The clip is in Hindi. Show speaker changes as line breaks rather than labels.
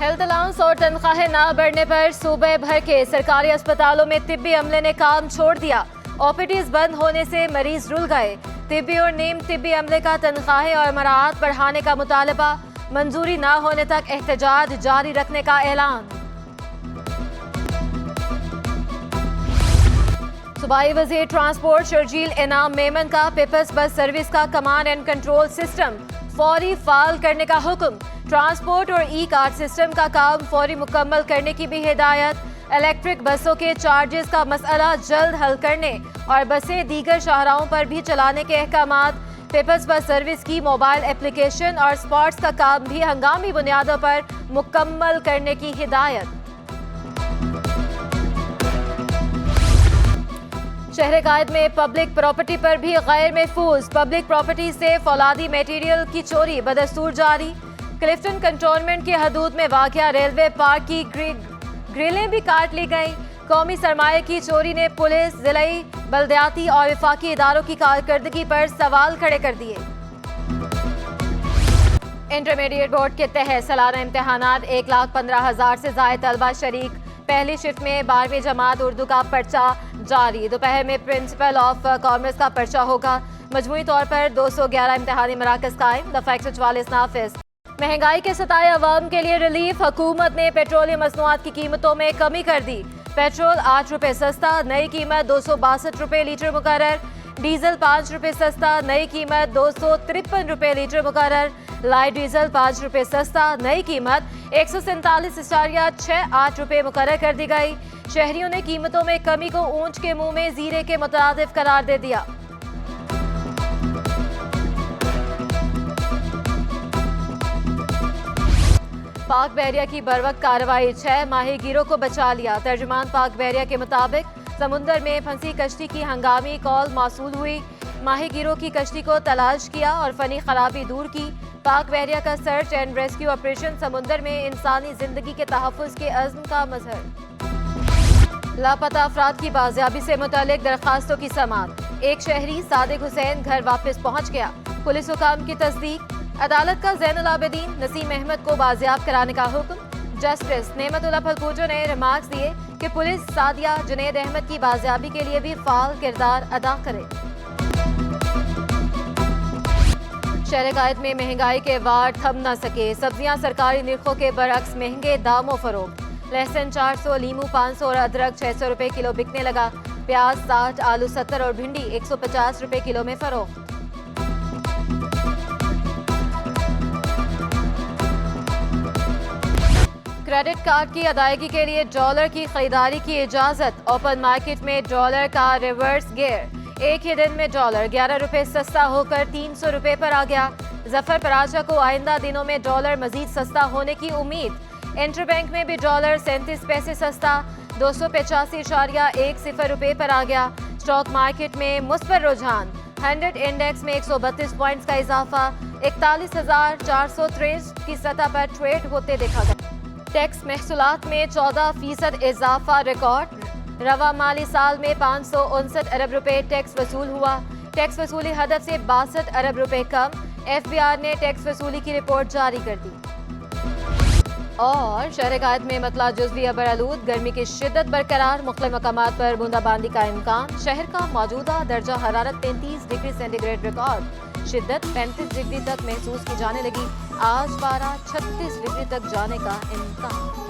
हेल्थ अलाउंस और तनख्वाहें ना बढ़ने पर सूबे भर के सरकारी अस्पतालों में तिब्बी अमले ने काम छोड़ दिया। ओपीडीज बंद होने से मरीज रुल गए। तिब्बी और नीम तिब्बी अमले का तनख्वाहें और मराहत बढ़ाने का मुतालबा, मंजूरी न होने तक एहतजाज जारी रखने का ऐलान। सूबाई वज़ीर ट्रांसपोर्ट शर्जील इनाम मेमन का पीपल्स बस सर्विस का कमांड एंड कंट्रोल सिस्टम फौरी फाल करने का हुक्म। ट्रांसपोर्ट और ई कार्ड सिस्टम का काम फौरी मुकम्मल करने की भी हिदायत। इलेक्ट्रिक बसों के चार्जेस का मसला जल्द हल करने और बसें दीगर शाहराहों पर भी चलाने के अहकामात। पीपल्स बस सर्विस की मोबाइल एप्लीकेशन और स्पॉट्स का काम भी हंगामी बुनियादों पर मुकम्मल करने की हिदायत। शहर कायद में पब्लिक प्रॉपर्टी पर भी गैर महफूज पब्लिक प्रॉपर्टी से फौलादी मटेरियल की चोरी बदस्तूर जारी। क्लिफ्टन कंटोनमेंट की हदूद में वाक़या रेलवे पार्क की ग्रिलें भी काट ली गईं। कौमी सरमाए की चोरी ने पुलिस, जिलाई, बल्दियाती और विफाकी इदारों की कारकर्दगी पर सवाल खड़े कर दिए। इंटरमीडिएट बोर्ड के तहत सालाना इम्तहानात 1,15,000 से ज़ायद तलबा शरीक। पहली शिफ्ट में 12वीं जमात उर्दू का पर्चा जारी। दोपहर में प्रिंसिपल ऑफ कॉमर्स का पर्चा होगा। मजमूई तौर पर 211 इम्तहानी मराकज कायम। दफा 144 नाफिज। महंगाई के सताए अवाम के लिए रिलीफ। हुकूमत ने पेट्रोलियम मसनूआत की कीमतों में कमी कर दी। पेट्रोल 8 रुपए सस्ता, नई कीमत 262 रुपए लीटर मुकर्रर। डीजल 5 रुपए सस्ता, नई कीमत 253 रुपए लीटर मुकर्रर। लाइट डीजल 5 रुपए सस्ता, नई कीमत 147.68 रुपए मुकर्रर कर दी गई। शहरियों ने कीमतों में कमी को ऊंच के मुंह में जीरे के मुतरादिफ करार दे दिया। पाक बहरिया की बरवक्त कार्रवाई, 6 माहीगीरों को बचा लिया। तर्जुमान पाक बहरिया के मुताबिक समुंदर में फंसी कश्ती की हंगामी कॉल मौसूल हुई। माहीगीरों की कश्ती को तलाश किया और फनी खराबी दूर की। पाक बहरिया का सर्च एंड रेस्क्यू ऑपरेशन समुंदर में इंसानी जिंदगी के तहफ़्फ़ुज़ के अज़्म का मज़हर। लापता अफराद की बाजियाबी से मुतालिक दरखास्तों की समाअत। एक शहरी सादिक हुसैन घर वापस पहुँच गया। पुलिस हुकाम की तस्दीक। अदालत का ज़ैनुल आबिदीन नसीम अहमद को बाजियाब कराने का हुक्म। जस्टिस नेमतुल्लाह फलकूचो ने रिमार्क्स दिए कि पुलिस सादिया जुनैद अहमद की बाजियाबी के लिए भी फाल किरदार अदा करे। शहर कायद में महंगाई के वार थम न सके। सब्जियां सरकारी निर्खों के बरअक्स महंगे दामों फरोख्त। लहसुन 400, लीमू 500 और अदरक 600 रुपए किलो बिकने लगा। प्याज 60, आलू 70 और भिंडी 150 रुपए किलो में फरोख्त। क्रेडिट कार्ड की अदायगी के लिए डॉलर की खरीदारी की इजाजत। ओपन मार्केट में डॉलर का रिवर्स गियर। एक ही दिन में डॉलर 11 रुपए सस्ता होकर 300 रुपए पर आ गया। जफर पराचा को आइंदा दिनों में डॉलर मजीद सस्ता होने की उम्मीद। इंटरबैंक में भी डॉलर 37 पैसे सस्ता 285.10 रुपए पर आ गया। स्टॉक मार्केट में मुस्बत रुझान। 100 इंडेक्स में 132 पॉइंट्स का इजाफा 41,463 की सतह पर ट्रेड होते देखा गया। टैक्स महसूलात में 14% इजाफा रिकॉर्ड। रवा माली साल में 559 अरब रुपए टैक्स वसूल हुआ। टैक्स वसूली हदफ से 62 अरब रुपए कम। FBR ने टैक्स वसूली की रिपोर्ट जारी कर दी। और शहर कायद में मतला जुज़वी अबरआलूद, गर्मी की शिद्दत बरकरार। मुख्तलिफ मकामात पर बूंदाबांदी का इम्कान। शहर का मौजूदा दर्जा हरारत 33 डिग्री सेंटीग्रेड रिकॉर्ड। शिद्दत 35 डिग्री तक महसूस की जाने लगी। आज पारा 36 डिग्री तक जाने का इम्कान।